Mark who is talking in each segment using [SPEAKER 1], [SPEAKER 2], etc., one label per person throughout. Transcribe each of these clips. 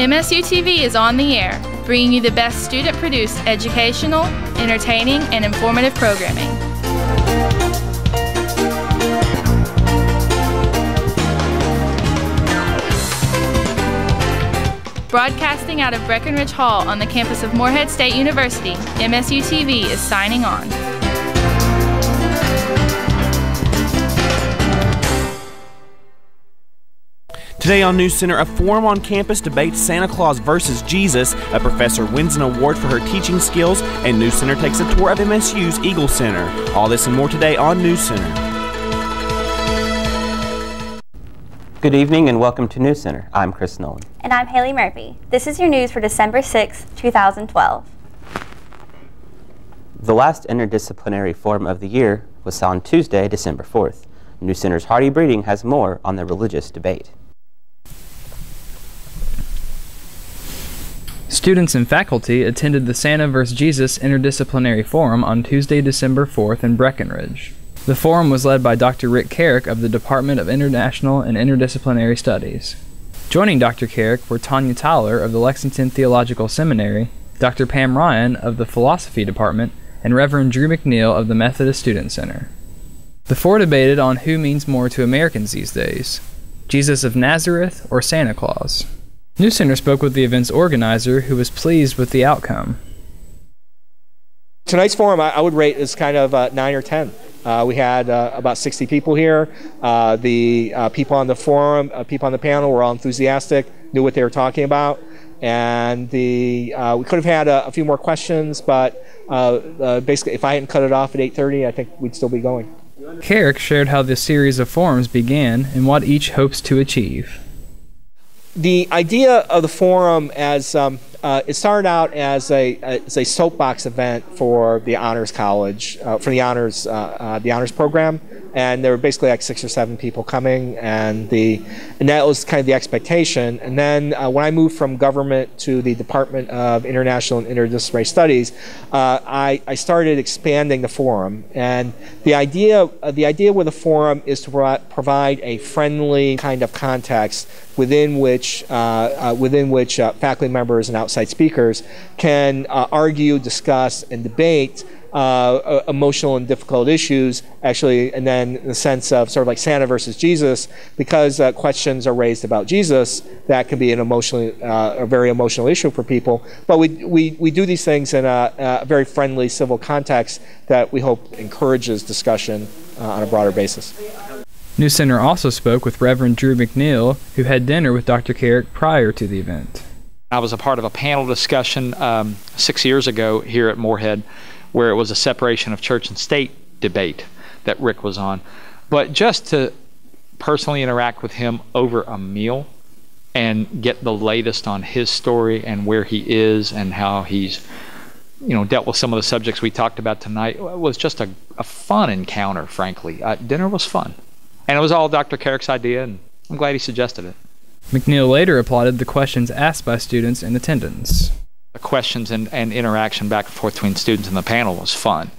[SPEAKER 1] MSUTV is on the air, bringing you the best student-produced educational, entertaining, and informative programming. Broadcasting out of Breckenridge Hall on the campus of Morehead State University, MSUTV is signing on.
[SPEAKER 2] Today on NewsCenter, a forum on campus debates Santa Claus versus Jesus, a professor wins an award for her teaching skills, and NewsCenter takes a tour of MSU's Eagle Center. All this and more today on NewsCenter.
[SPEAKER 3] Good evening and welcome to NewsCenter. I'm Chris Nolan.
[SPEAKER 4] And I'm Haley Murphy. This is your news for December 6, 2012.
[SPEAKER 3] The last interdisciplinary forum of the year was on Tuesday, December 4th. NewsCenter's Hardy Breeding has more on the religious debate.
[SPEAKER 5] Students and faculty attended the Santa vs. Jesus Interdisciplinary Forum on Tuesday, December 4th in Breckenridge. The forum was led by Dr. Rick Carrick of the Department of International and Interdisciplinary Studies. Joining Dr. Carrick were Tanya Tyler of the Lexington Theological Seminary, Dr. Pam Ryan of the Philosophy Department, and Reverend Drew McNeil of the Methodist Student Center. The four debated on who means more to Americans these days, Jesus of Nazareth or Santa Claus. NewsCenter spoke with the event's organizer, who was pleased with the outcome.
[SPEAKER 6] Tonight's forum I would rate as kind of 9 or 10. We had about 60 people here. The people on the forum, people on the panel were all enthusiastic, knew what they were talking about, and we could have had a few more questions, but basically if I hadn't cut it off at 8:30, I think we'd still be going.
[SPEAKER 5] Carrick shared how the series of forums began and what each hopes to achieve.
[SPEAKER 6] The idea of the forum, as it started out as a soapbox event for the Honors College, for the honors program, and there were basically like 6 or 7 people coming, and that was kind of the expectation. And then when I moved from government to the Department of International and Interdisciplinary Studies, I started expanding the forum, and the idea with the forum is to provide a friendly kind of context within which faculty members and outside speakers can argue, discuss, and debate emotional and difficult issues, actually, and then in the sense of sort of like Santa versus Jesus, because questions are raised about Jesus, that can be a very emotional issue for people. But we do these things in a very friendly, civil context that we hope encourages discussion on a broader basis.
[SPEAKER 5] NewsCenter also spoke with Reverend Drew McNeil, who had dinner with Dr. Carrick prior to the event.
[SPEAKER 7] I was a part of a panel discussion 6 years ago here at Morehead, where it was a separation of church and state debate that Rick was on. But just to personally interact with him over a meal and get the latest on his story and where he is and how he's dealt with some of the subjects we talked about tonight was just a fun encounter, frankly. Dinner was fun. And it was all Dr. Carrick's idea, and I'm glad he suggested it.
[SPEAKER 5] McNeil later applauded the questions asked by students in attendance.
[SPEAKER 7] The questions and interaction back and forth between students in the panel was fun.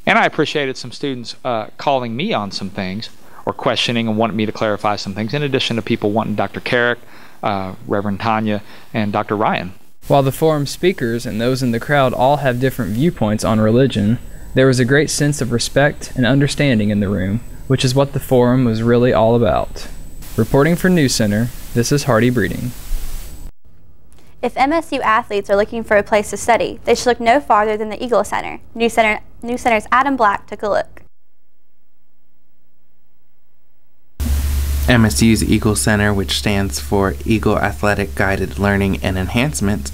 [SPEAKER 7] And I appreciated some students calling me on some things or questioning and wanting me to clarify some things, in addition to people wanting Dr. Carrick, Reverend Tanya, and Dr. Ryan.
[SPEAKER 5] While the forum speakers and those in the crowd all have different viewpoints on religion, there was a great sense of respect and understanding in the room, which is what the forum was really all about. Reporting for NewsCenter, this is Hardy Breeding.
[SPEAKER 4] If MSU athletes are looking for a place to study, they should look no farther than the Eagle Center. NewsCenter's Adam Black took a look.
[SPEAKER 8] MSU's Eagle Center, which stands for Eagle Athletic Guided Learning and Enhancement,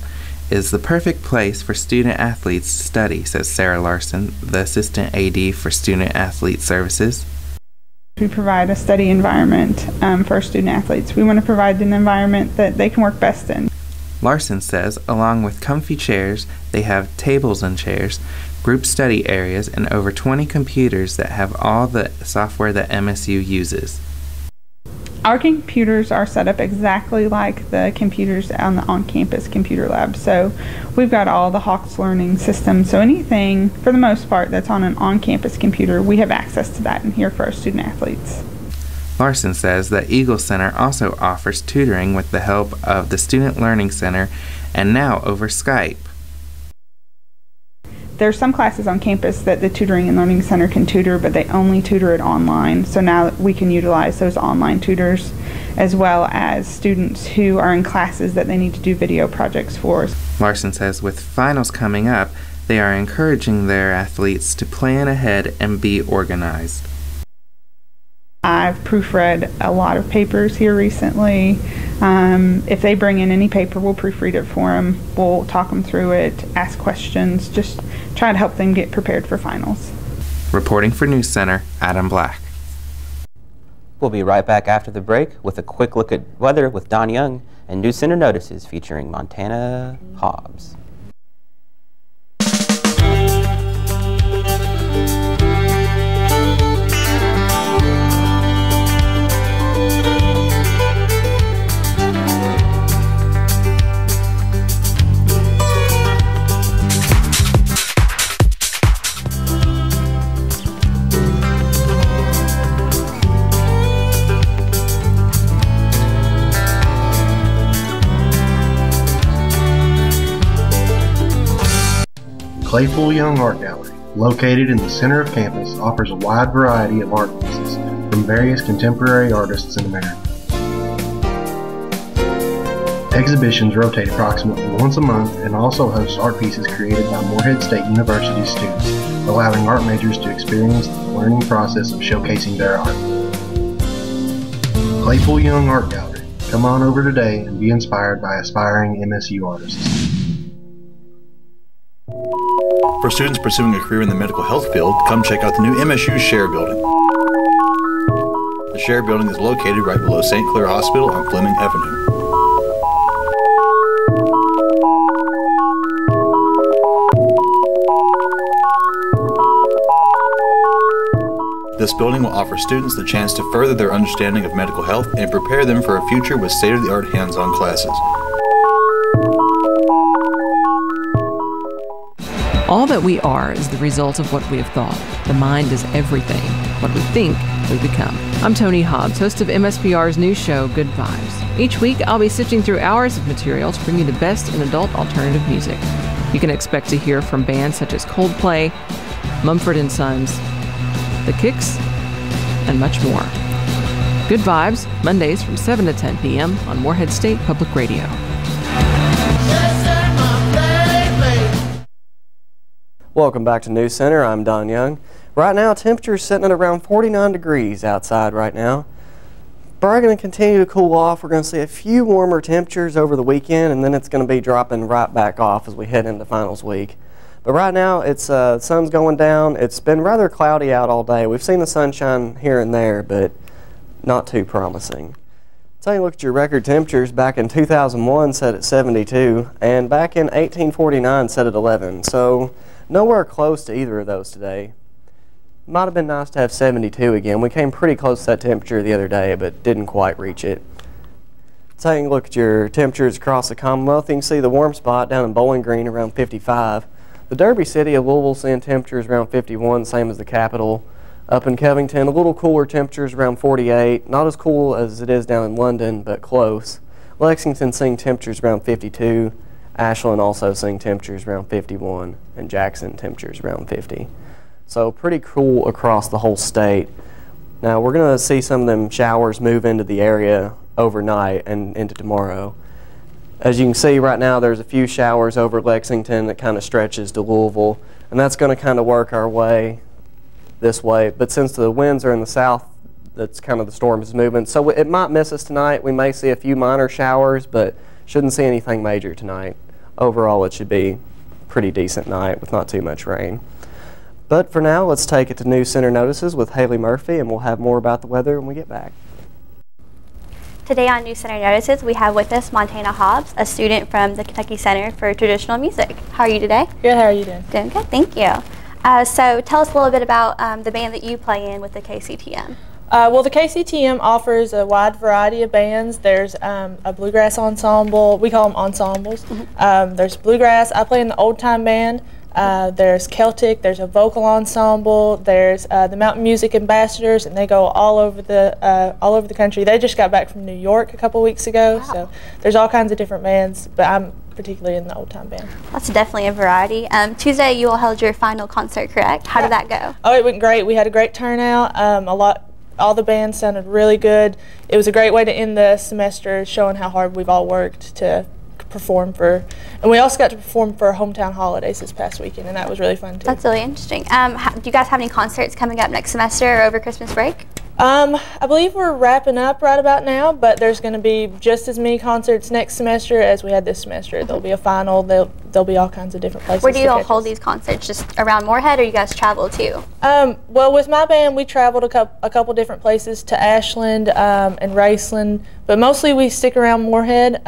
[SPEAKER 8] is the perfect place for student athletes to study, says Sarah Larson, the Assistant AD for Student Athlete Services.
[SPEAKER 9] We provide a study environment for our student athletes. We want to provide an environment that they can work best in.
[SPEAKER 8] Larson says, along with comfy chairs, they have tables and chairs, group study areas, and over 20 computers that have all the software that MSU uses.
[SPEAKER 9] Our computers are set up exactly like the computers on the on-campus computer lab. So we've got all the Hawks learning systems. So anything, for the most part, that's on an on-campus computer, we have access to that in here for our student athletes.
[SPEAKER 8] Larson says that Eagle Center also offers tutoring with the help of the Student Learning Center and now over Skype.
[SPEAKER 9] There's some classes on campus that the Tutoring and Learning Center can tutor, but they only tutor it online. So now we can utilize those online tutors, as well as students who are in classes that they need to do video projects for.
[SPEAKER 8] Larson says with finals coming up, they are encouraging their athletes to plan ahead and be organized.
[SPEAKER 9] I've proofread a lot of papers here recently. If they bring in any paper, we'll proofread it for them. We'll talk them through it, ask questions, just try to help them get prepared for finals.
[SPEAKER 8] Reporting for NewsCenter, Adam Black.
[SPEAKER 3] We'll be right back after the break with a quick look at weather with Don Young and NewsCenter Notices featuring Montana Hobbs.
[SPEAKER 10] Claypool Young Art Gallery, located in the center of campus, offers a wide variety of art pieces from various contemporary artists in America. Exhibitions rotate approximately once a month and also host art pieces created by Morehead State University students, allowing art majors to experience the learning process of showcasing their art. Claypool Young Art Gallery. Come on over today and be inspired by aspiring MSU artists.
[SPEAKER 11] For students pursuing a career in the medical health field, come check out the new MSU Share Building. The Share Building is located right below St. Clair Hospital on Fleming Avenue. This building will offer students the chance to further their understanding of medical health and prepare them for a future with state-of-the-art hands-on classes.
[SPEAKER 12] All that we are is the result of what we have thought. The mind is everything. What we think, we become. I'm Tony Hobbs, host of MSPR's new show, Good Vibes. Each week, I'll be sifting through hours of material to bring you the best in adult alternative music. You can expect to hear from bands such as Coldplay, Mumford & Sons, The Kicks, and much more. Good Vibes, Mondays from 7 to 10 p.m. on Morehead State Public Radio.
[SPEAKER 13] Welcome back to NewsCenter. I'm Don Young. Right now, temperature is sitting at around 49 degrees outside right now. We're going to continue to cool off. We're going to see a few warmer temperatures over the weekend, and then it's going to be dropping right back off as we head into finals week. But right now, it's sun's going down. It's been rather cloudy out all day. We've seen the sunshine here and there, but not too promising. Take a look at your record temperatures. Back in 2001, set at 72, and back in 1849, set at 11. So nowhere close to either of those today. Might have been nice to have 72 again. We came pretty close to that temperature the other day, but didn't quite reach it. Taking a look at your temperatures across the Commonwealth, you can see the warm spot down in Bowling Green around 55. The Derby City of Louisville seeing temperatures around 51, same as the capital. Up in Covington, a little cooler temperatures around 48. Not as cool as it is down in London, but close. Lexington seeing temperatures around 52. Ashland also seeing temperatures around 51, and Jackson temperatures around 50. So pretty cool across the whole state. Now we're going to see some of them showers move into the area overnight and into tomorrow. As you can see right now, there's a few showers over Lexington that kind of stretches to Louisville, and that's going to kind of work our way this way. But since the winds are in the south, that's kind of the storm is moving. So it might miss us tonight. We may see a few minor showers, but shouldn't see anything major tonight. Overall, it should be a pretty decent night with not too much rain. But for now, let's take it to NewsCenter Notices with Haley Murphy, and we'll have more about the weather when we get back.
[SPEAKER 4] Today on NewsCenter Notices, we have with us Montana Hobbs, a student from the Kentucky Center for Traditional Music. How are you today?
[SPEAKER 14] Good, how are you doing?
[SPEAKER 4] Doing good, thank you. So tell us a little bit about the band that you play in with the KCTM.
[SPEAKER 14] Well, the KCTM offers a wide variety of bands. There's a bluegrass ensemble. We call them ensembles. There's bluegrass. I play in the old time band. There's Celtic, there's a vocal ensemble, there's the Mountain Music Ambassadors, and they go all over the country. They just got back from New York a couple weeks ago, wow. So there's all kinds of different bands, but I'm particularly in the old time band.
[SPEAKER 4] That's definitely a variety. Tuesday you all held your final concert, correct? How did that go?
[SPEAKER 14] Oh, it went great. We had a great turnout. All the bands sounded really good. It was a great way to end the semester, showing how hard we've all worked to perform for, and we also got to perform for Hometown Holidays this past weekend, and that was really fun too.
[SPEAKER 4] That's really interesting. Do you guys have any concerts coming up next semester or over Christmas break?
[SPEAKER 14] I believe we're wrapping up right about now, but there's going to be just as many concerts next semester as we had this semester. There'll be a final. There'll be all kinds of different places.
[SPEAKER 4] Where do you all hold these concerts? Just around Moorhead, or you guys travel too?
[SPEAKER 14] Well, with my band, we traveled a couple different places to Ashland and Raceland, but mostly we stick around Moorhead.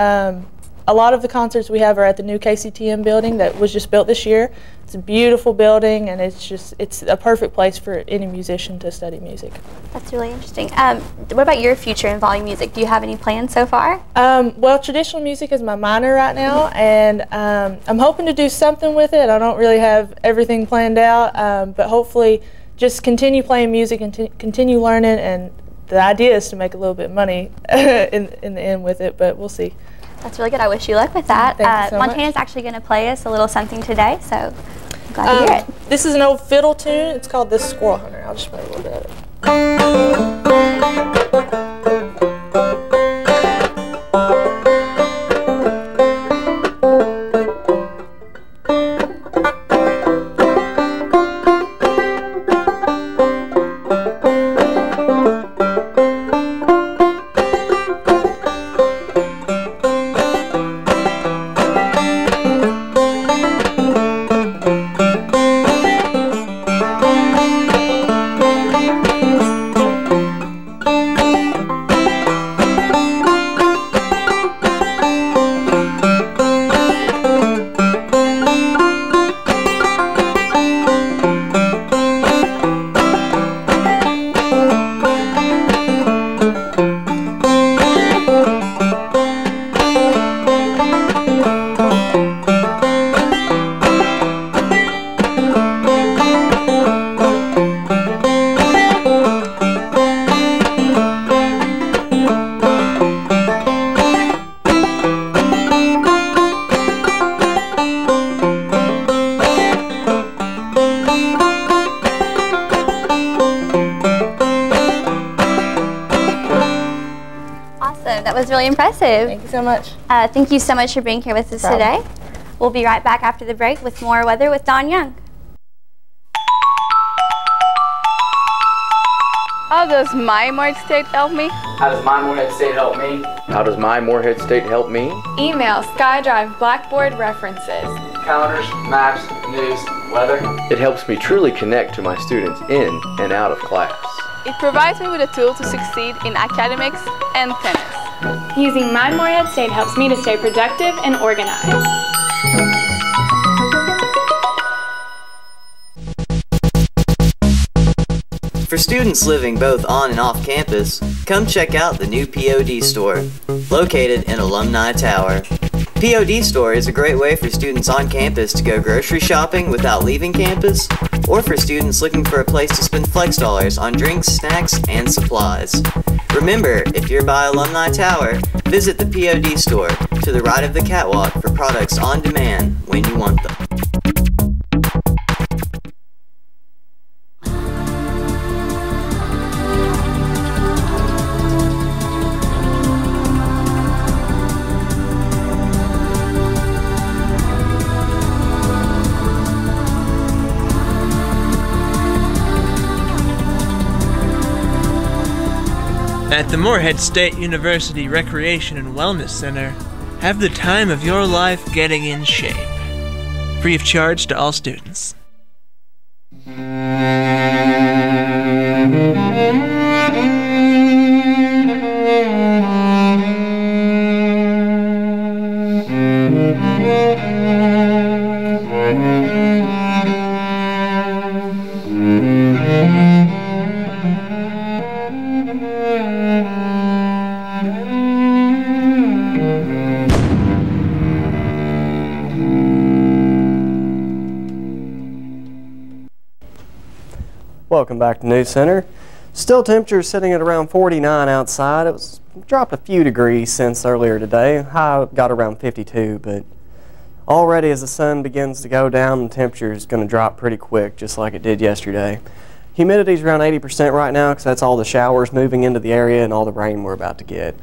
[SPEAKER 14] A lot of the concerts we have are at the new KCTM building that was just built this year. It's a beautiful building, and it's a perfect place for any musician to study music.
[SPEAKER 4] That's really interesting. What about your future in volume music? Do you have any plans so far?
[SPEAKER 14] Well, traditional music is my minor right now, and I'm hoping to do something with it. I don't really have everything planned out, but hopefully just continue playing music and continue learning, and the idea is to make a little bit of money in the end with it, but we'll see.
[SPEAKER 4] That's really good. I wish you luck with that.
[SPEAKER 14] Thank you so
[SPEAKER 4] Montana's
[SPEAKER 14] much.
[SPEAKER 4] actually going to play us a little something today, so I'm glad to hear it.
[SPEAKER 14] This is an old fiddle tune. It's called "The Squirrel Hunter." I'll just play a little bit of it.
[SPEAKER 4] That was really impressive.
[SPEAKER 14] Thank you so much.
[SPEAKER 4] Thank you so much for being here with us today. We'll be right back after the break with more weather with Don Young.
[SPEAKER 15] How does my Moorhead State help me?
[SPEAKER 16] How does my Moorhead State help me? How does my Moorhead State help me?
[SPEAKER 15] Email SkyDrive Blackboard references.
[SPEAKER 16] Calendars, maps, news, weather. It helps me truly connect to my students in and out of class.
[SPEAKER 15] It provides me with a tool to succeed in academics and tennis.
[SPEAKER 17] Using My Moorhead State helps me to stay productive and organized.
[SPEAKER 18] For students living both on and off campus, come check out the new POD store, located in Alumni Tower. POD store is a great way for students on campus to go grocery shopping without leaving campus, or for students looking for a place to spend flex dollars on drinks, snacks, and supplies. Remember, if you're by Alumni Tower, visit the POD store to the right of the catwalk for products on demand when you want them.
[SPEAKER 19] At the Moorhead State University Recreation and Wellness Center, have the time of your life getting in shape. Free of charge to all students.
[SPEAKER 13] Welcome back to News Center. Still temperatures sitting at around 49 outside. It was dropped a few degrees since earlier today. High got around 52, but already as the sun begins to go down, the temperature is going to drop pretty quick, just like it did yesterday. Humidity is around 80% right now because that's all the showers moving into the area and all the rain we're about to get.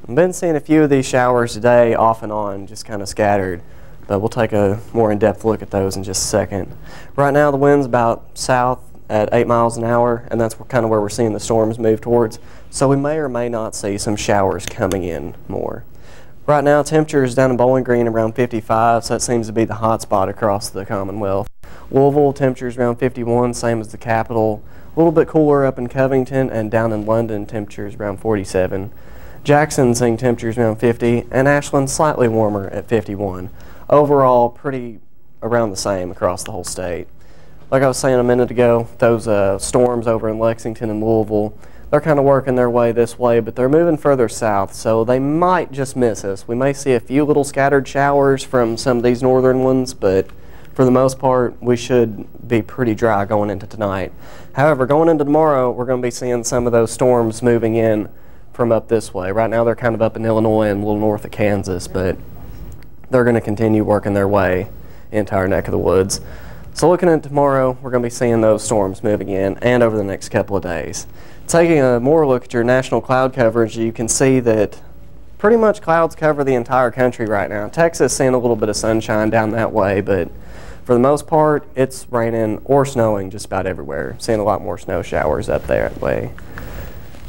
[SPEAKER 13] I've been seeing a few of these showers today off and on, just kind of scattered, but we'll take a more in-depth look at those in just a second. Right now the wind's about south at 8 miles an hour, and that's kind of where we're seeing the storms move towards, so we may or may not see some showers coming in more. Right now temperatures down in Bowling Green around 55, so that seems to be the hot spot across the Commonwealth. Louisville temperatures around 51, same as the capital. A little bit cooler up in Covington, and down in London temperatures around 47. Jackson seeing temperatures around 50, and Ashland slightly warmer at 51. Overall pretty around the same across the whole state. Like I was saying a minute ago, those storms over in Lexington and Louisville, they're kind of working their way this way, but they're moving further south, so they might just miss us. We may see a few little scattered showers from some of these northern ones, but for the most part, we should be pretty dry going into tonight. However, going into tomorrow, we're going to be seeing some of those storms moving in from up this way. Right now, they're kind of up in Illinois and a little north of Kansas, but they're going to continue working their way into our neck of the woods. So looking at tomorrow, we're going to be seeing those storms moving in and over the next couple of days. Taking a more look at your national cloud coverage, you can see that pretty much clouds cover the entire country right now. Texas seeing a little bit of sunshine down that way, but for the most part, it's raining or snowing just about everywhere. Seeing a lot more snow showers up there that way.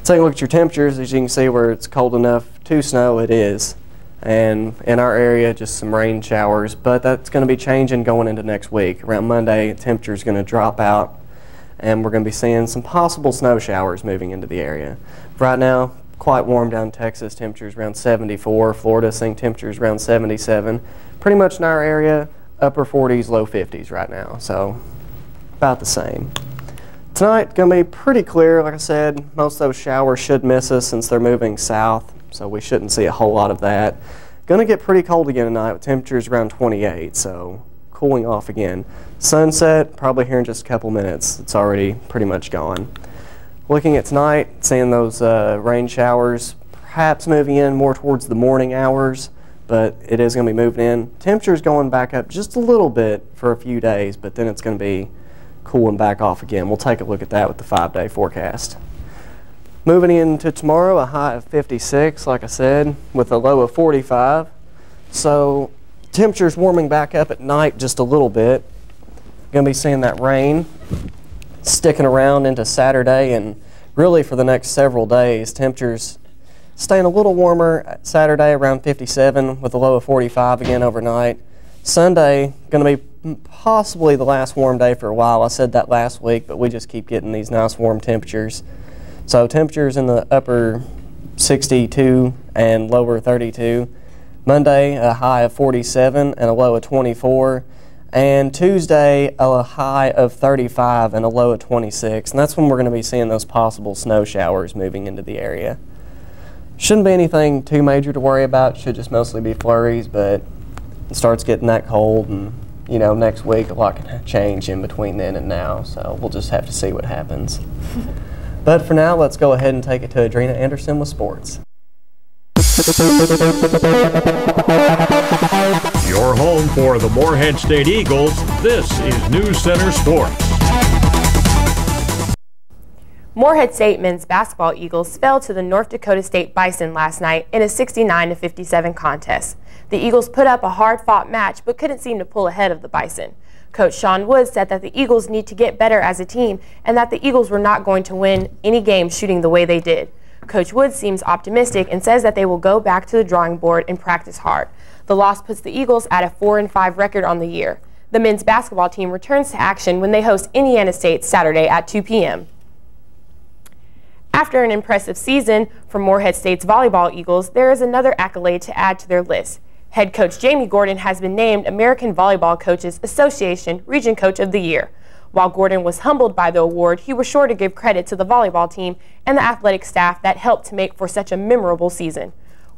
[SPEAKER 13] Taking a look at your temperatures, as you can see where it's cold enough to snow, it is. And in our area, just some rain showers, but that's going to be changing going into next week. Around Monday, temperature is going to drop out, and we're going to be seeing some possible snow showers moving into the area. Right now, quite warm down in Texas, temperatures around 74. Florida, seeing temperatures around 77. Pretty much in our area, upper 40s, low 50s right now, so about the same. Tonight, going to be pretty clear. Like I said, most of those showers should miss us since they're moving south, so we shouldn't see a whole lot of that. Going to get pretty cold again tonight with temperatures around 28, so cooling off again. Sunset, probably here in just a couple minutes. It's already pretty much gone. Looking at tonight, seeing those rain showers perhaps moving in more towards the morning hours, but it is going to be moving in. Temperatures going back up just a little bit for a few days, but then it's going to be cooling back off again. We'll take a look at that with the 5-day forecast. Moving into tomorrow, a high of 56, like I said, with a low of 45. So temperatures warming back up at night just a little bit. Going to be seeing that rain sticking around into Saturday, and really for the next several days. Temperatures staying a little warmer Saturday around 57 with a low of 45 again overnight. Sunday going to be possibly the last warm day for a while. I said that last week, but we just keep getting these nice warm temperatures. So temperatures in the upper 62 and lower 32. Monday, a high of 47 and a low of 24. And Tuesday, a high of 35 and a low of 26. And that's when we're going to be seeing those possible snow showers moving into the area. Shouldn't be anything too major to worry about. Should just mostly be flurries, but it starts getting that cold, and you know, next week a lot can change in between then and now. So we'll just have to see what happens. But for now, let's go ahead and take it to Adrena Anderson with sports.
[SPEAKER 20] Your home for the Morehead State Eagles, this is NewsCenter Sports.
[SPEAKER 21] Morehead State men's basketball Eagles fell to the North Dakota State Bison last night in a 69-57 contest. The Eagles put up a hard-fought match but couldn't seem to pull ahead of the Bison. Coach Sean Woods said that the Eagles need to get better as a team and that the Eagles were not going to win any game shooting the way they did. Coach Woods seems optimistic and says that they will go back to the drawing board and practice hard. The loss puts the Eagles at a 4-5 record on the year. The men's basketball team returns to action when they host Indiana State Saturday at 2 p.m. After an impressive season for Morehead State's volleyball Eagles, there is another accolade to add to their list. Head coach Jamie Gordon has been named American Volleyball Coaches Association Region Coach of the Year. While Gordon was humbled by the award, he was sure to give credit to the volleyball team and the athletic staff that helped to make for such a memorable season.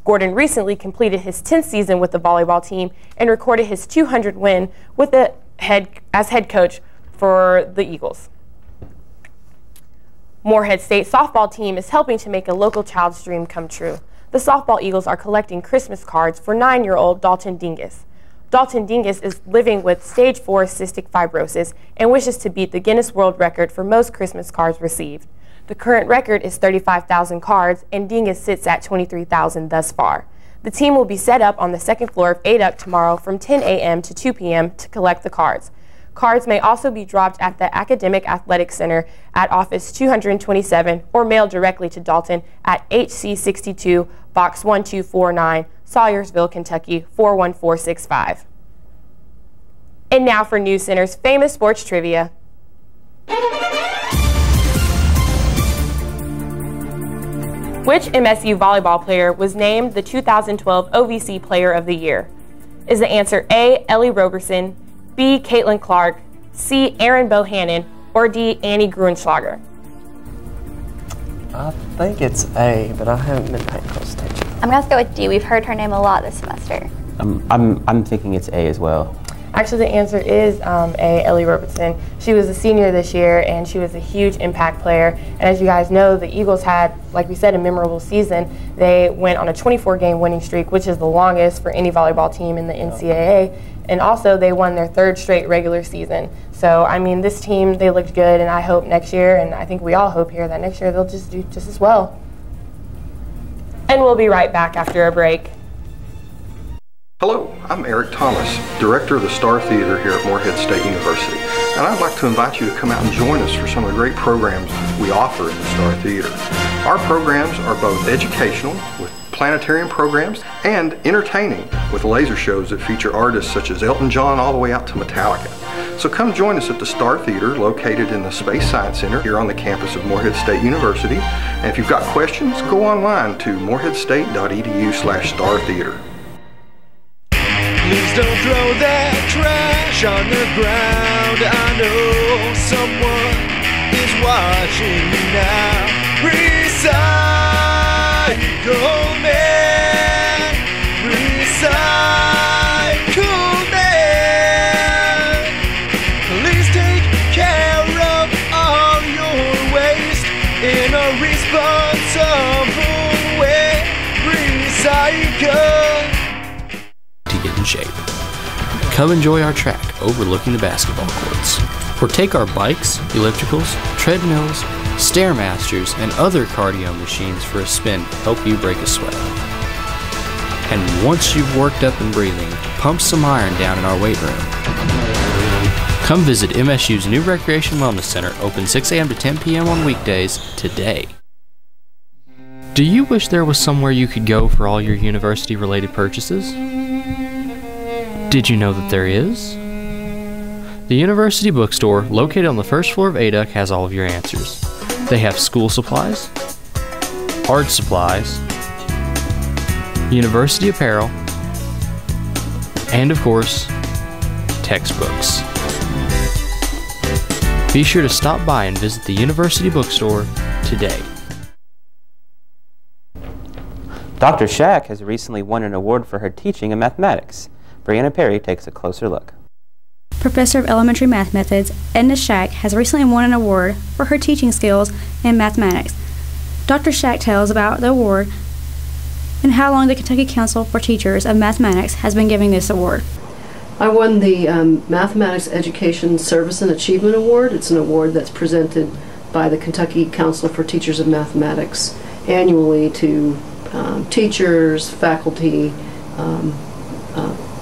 [SPEAKER 21] Gordon recently completed his 10th season with the volleyball team and recorded his 200th win with as head coach for the Eagles. Morehead State softball team is helping to make a local child's dream come true. The softball Eagles are collecting Christmas cards for 9-year-old Dalton Dingus. Dalton Dingus is living with stage 4 cystic fibrosis and wishes to beat the Guinness World Record for most Christmas cards received. The current record is 35,000 cards, and Dingus sits at 23,000 thus far. The team will be set up on the second floor of ADUC tomorrow from 10 a.m. to 2 p.m. to collect the cards. Cards may also be dropped at the Academic Athletic Center at Office 227 or mailed directly to Dalton at HC62, Box 1249, Sawyersville, Kentucky 41465. And now for NewsCenter's famous sports trivia. Which MSU volleyball player was named the 2012 OVC Player of the Year? Is the answer A, Ellie Roberson, B, Caitlin Clark, C, Erin Bohannon, or D, Annie Gruenschlager?
[SPEAKER 13] I think it's A, but I haven't been paying close attention.
[SPEAKER 4] I'm going to go with D. We've heard her name a lot this semester.
[SPEAKER 3] I'm thinking it's A as well.
[SPEAKER 21] Actually, the answer is A, Ellie Robertson. She was a senior this year, and she was a huge impact player. And as you guys know, the Eagles had, like we said, a memorable season. They went on a 24-game winning streak, which is the longest for any volleyball team in the NCAA. And also, they won their 3rd straight regular season. So, I mean, this team, they looked good, and I hope next year, and I think we all hope here that next year they'll just do just as well. And we'll be right back after a break.
[SPEAKER 1] Hello, I'm Eric Thomas, Director of the Star Theater here at Morehead State University, and I'd like to invite you to come out and join us for some of the great programs we offer in the Star Theater. Our programs are both educational, with planetarium programs, and entertaining, with laser shows that feature artists such as Elton John all the way out to Metallica. So come join us at the Star Theater, located in the Space Science Center here on the campus of Morehead State University. And if you've got questions, go online to moreheadstate.edu/startheater.
[SPEAKER 22] Please don't throw that trash on the ground. I know someone is watching you now. Recycle man, recycle man. Please take care of all your waste in a responsible way. Recycle.
[SPEAKER 23] Get in shape. Come enjoy our track overlooking the basketball courts, or take our bikes, ellipticals, treadmills, Stairmasters, and other cardio machines for a spin to help you break a sweat. And once you've worked up and breathing, pump some iron down in our weight room. Come visit MSU's new Recreation Wellness Center, open 6 a.m. to 10 p.m. on weekdays today. Do you wish there was somewhere you could go for all your university-related purchases? Did you know that there is? The University Bookstore, located on the first floor of ADUC, has all of your answers. They have school supplies, art supplies, university apparel, and of course, textbooks. Be sure to stop by and visit the University Bookstore today.
[SPEAKER 3] Dr. Shack has recently won an award for her teaching in mathematics. Brianna Perry takes a closer look.
[SPEAKER 24] Professor of Elementary Math Methods, Edna Shack, has recently won an award for her teaching skills in mathematics. Dr. Shack tells about the award and how long the Kentucky Council for Teachers of Mathematics has been giving this award.
[SPEAKER 25] I won the Mathematics Education Service and Achievement Award. It's an award that's presented by the Kentucky Council for Teachers of Mathematics annually to teachers, faculty,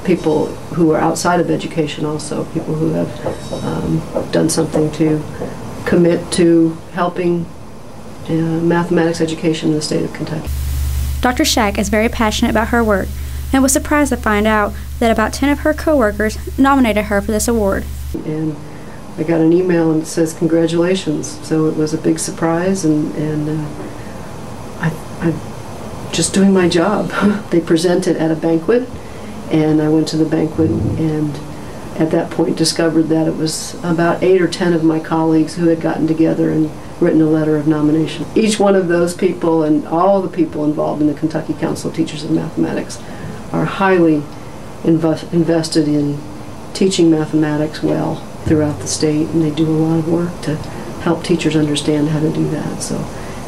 [SPEAKER 25] people who are outside of education also, people who have done something to commit to helping mathematics education in the state of Kentucky.
[SPEAKER 24] Dr. Shack is very passionate about her work and was surprised to find out that about 10 of her co-workers nominated her for this award.
[SPEAKER 25] And I got an email and it says congratulations, so it was a big surprise, and I'm just doing my job. They presented at a banquet, and I went to the banquet and at that point discovered that it was about 8 or 10 of my colleagues who had gotten together and written a letter of nomination. Each one of those people and all the people involved in the Kentucky Council of Teachers of Mathematics are highly invested in teaching mathematics well throughout the state, and they do a lot of work to help teachers understand how to do that. So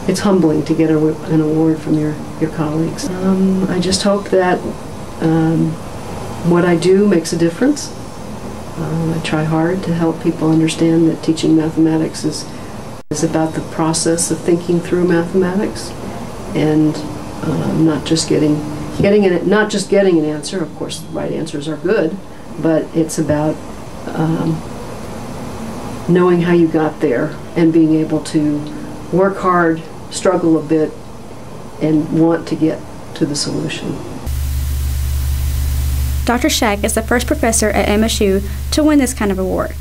[SPEAKER 25] it's humbling to get an award from your colleagues. I just hope that what I do makes a difference. I try hard to help people understand that teaching mathematics is about the process of thinking through mathematics, and not just getting an answer. Of course, the right answers are good, but it's about knowing how you got there and being able to work hard, struggle a bit, and want to get to the solution.
[SPEAKER 24] Dr. Shack is the first professor at MSU to win this kind of award,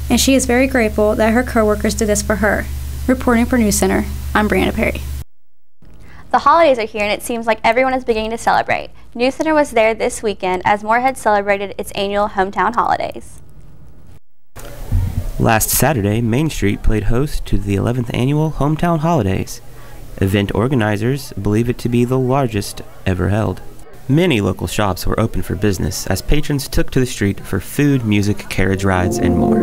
[SPEAKER 24] and she is very grateful that her coworkers did this for her. Reporting for NewsCenter, I'm Brianna Perry.
[SPEAKER 4] The holidays are here and it seems like everyone is beginning to celebrate. NewsCenter was there this weekend as Moorhead celebrated its annual hometown holidays.
[SPEAKER 3] Last Saturday, Main Street played host to the 11th annual Hometown Holidays. Event organizers believe it to be the largest ever held. Many local shops were open for business as patrons took to the street for food, music, carriage rides, and more.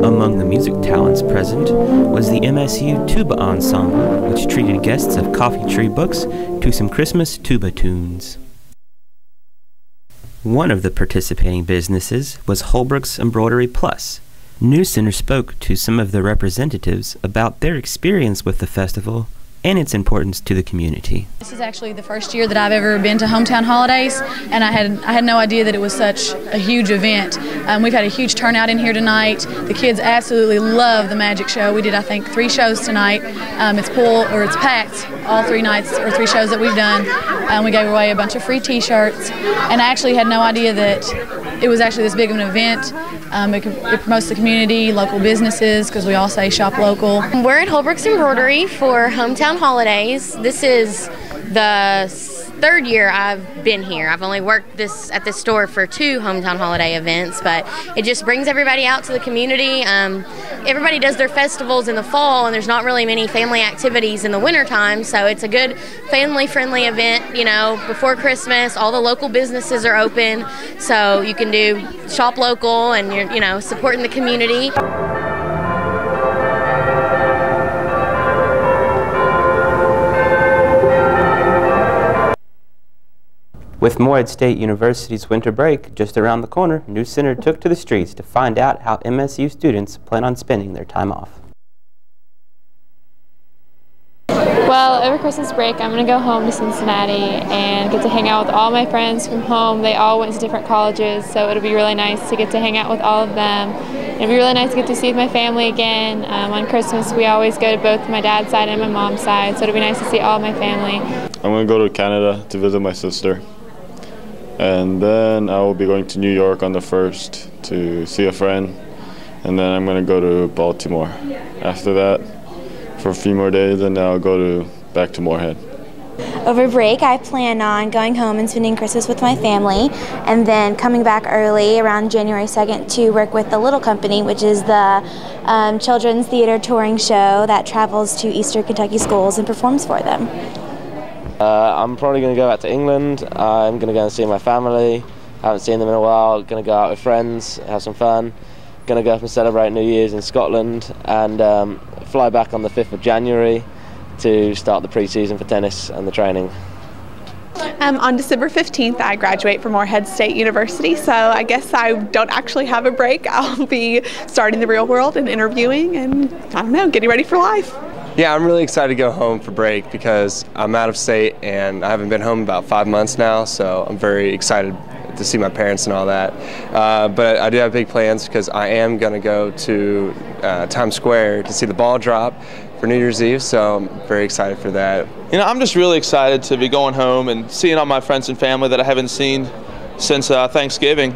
[SPEAKER 3] Among the music talents present was the MSU Tuba Ensemble, which treated guests of coffee tree books to some Christmas tuba tunes. One of the participating businesses was Holbrook's Embroidery Plus. NewsCenter spoke to some of the representatives about their experience with the festival and its importance to the community.
[SPEAKER 2] This is actually the first year that I've ever been to Hometown Holidays, and I had no idea that it was such a huge event. We've had a huge turnout in here tonight. The kids absolutely love the magic show. We did, I think, 3 shows tonight. It's packed all 3 nights or 3 shows that we've done. We gave away a bunch of free T-shirts, and I actually had no idea that it was actually this big of an event. It promotes the community, local businesses, because we all say shop local.
[SPEAKER 5] We're at Holbrook's Embroidery for Hometown Holidays. This is the 3rd year I've been here. I've only worked at this store for 2 Hometown Holiday events, but it just brings everybody out to the community. Everybody does their festivals in the fall, and there's not really many family activities in the wintertime, so it's a good family-friendly event. You know, before Christmas, all the local businesses are open, so you can do shop local, and you're supporting the community.
[SPEAKER 3] With Moorhead State University's winter break just around the corner, NewsCenter took to the streets to find out how MSU students plan on spending their time off.
[SPEAKER 17] Well, over Christmas break, I'm going to go home to Cincinnati and get to hang out with all my friends from home. They all went to different colleges, so it'll be really nice to get to hang out with all of them. It'll be really nice to get to see my family again. On Christmas, we always go to both my dad's side and my mom's side, so it'll be nice to see all my family.
[SPEAKER 6] I'm going to go to Canada to visit my sister. And then I will be going to New York on the 1st to see a friend. And then I'm going to go to Baltimore after that for a few more days, and then I'll go back to Moorhead.
[SPEAKER 7] Over break, I plan on going home and spending Christmas with my family, and then coming back early around January 2nd to work with the Little Company, which is the children's theater touring show that travels to Eastern Kentucky schools and performs for them.
[SPEAKER 9] I'm probably going to go back to England. I'm going to go and see my family. I haven't seen them in a while. Going to go out with friends, have some fun. Going to go up and celebrate New Year's in Scotland, and fly back on the 5th of January to start the pre-season for tennis and the training.
[SPEAKER 15] On December 15th, I graduate from Moorhead State University, so I guess I don't actually have a break. I'll be starting the real world and interviewing and, I don't know, getting ready for life.
[SPEAKER 26] Yeah, I'm really excited to go home for break because I'm out of state and I haven't been home about 5 months now, so I'm very excited to see my parents and all that. But I do have big plans because I am going to go to Times Square to see the ball drop for New Year's Eve, so I'm very excited for that.
[SPEAKER 27] You know, I'm just really excited to be going home and seeing all my friends and family that I haven't seen since Thanksgiving.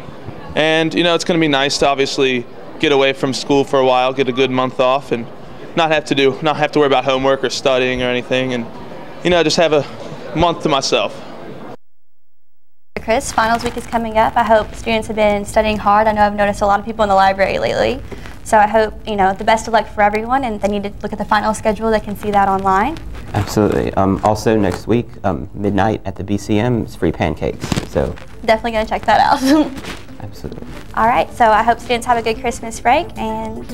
[SPEAKER 27] And, you know, it's going to be nice to obviously get away from school for a while, get a good month off, and not have to worry about homework or studying or anything, and, you know, just have a month to myself.
[SPEAKER 4] Chris, finals week is coming up. I hope students have been studying hard. I know I've noticed a lot of people in the library lately. So I hope, you know, the best of luck for everyone, and they need to look at the final schedule. They can see that online.
[SPEAKER 3] Absolutely. Also next week, midnight at the BCM is free pancakes. So
[SPEAKER 4] definitely going to check that out.
[SPEAKER 3] Absolutely.
[SPEAKER 4] All right, so I hope students have a good Christmas break and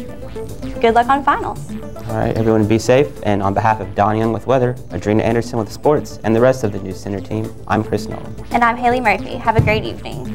[SPEAKER 4] good luck on finals.
[SPEAKER 3] All right, everyone be safe. And on behalf of Don Young with weather, Adrena Anderson with sports, and the rest of the NewsCenter team, I'm Chris Nolan.
[SPEAKER 4] And I'm Haley Murphy. Have a great evening.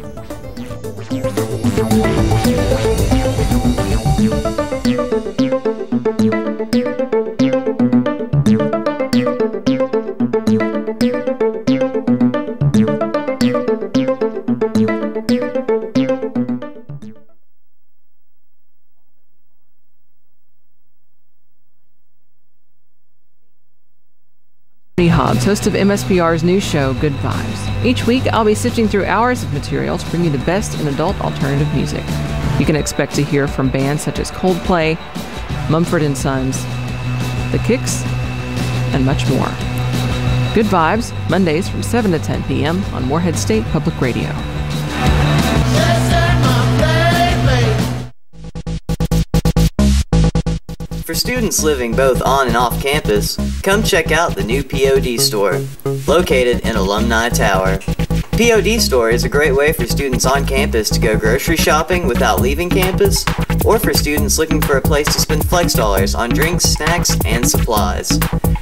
[SPEAKER 8] Hobbs, host of MSPR's new show, Good Vibes. Each week, I'll be sifting through hours of material to bring you the best in adult alternative music. You can expect to hear from bands such as Coldplay, Mumford & Sons, The Kicks, and much more. Good Vibes, Mondays from 7 to 10 p.m. on Morehead State Public Radio.
[SPEAKER 10] For students living both on and off campus, come check out the new POD store, located in Alumni Tower. POD store is a great way for students on campus to go grocery shopping without leaving campus, or for students looking for a place to spend flex dollars on drinks, snacks, and supplies.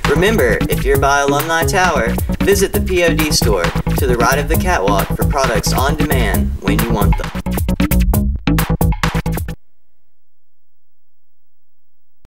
[SPEAKER 10] Remember, if you're by Alumni Tower, visit the POD store to the right of the catwalk for products on demand when you want them.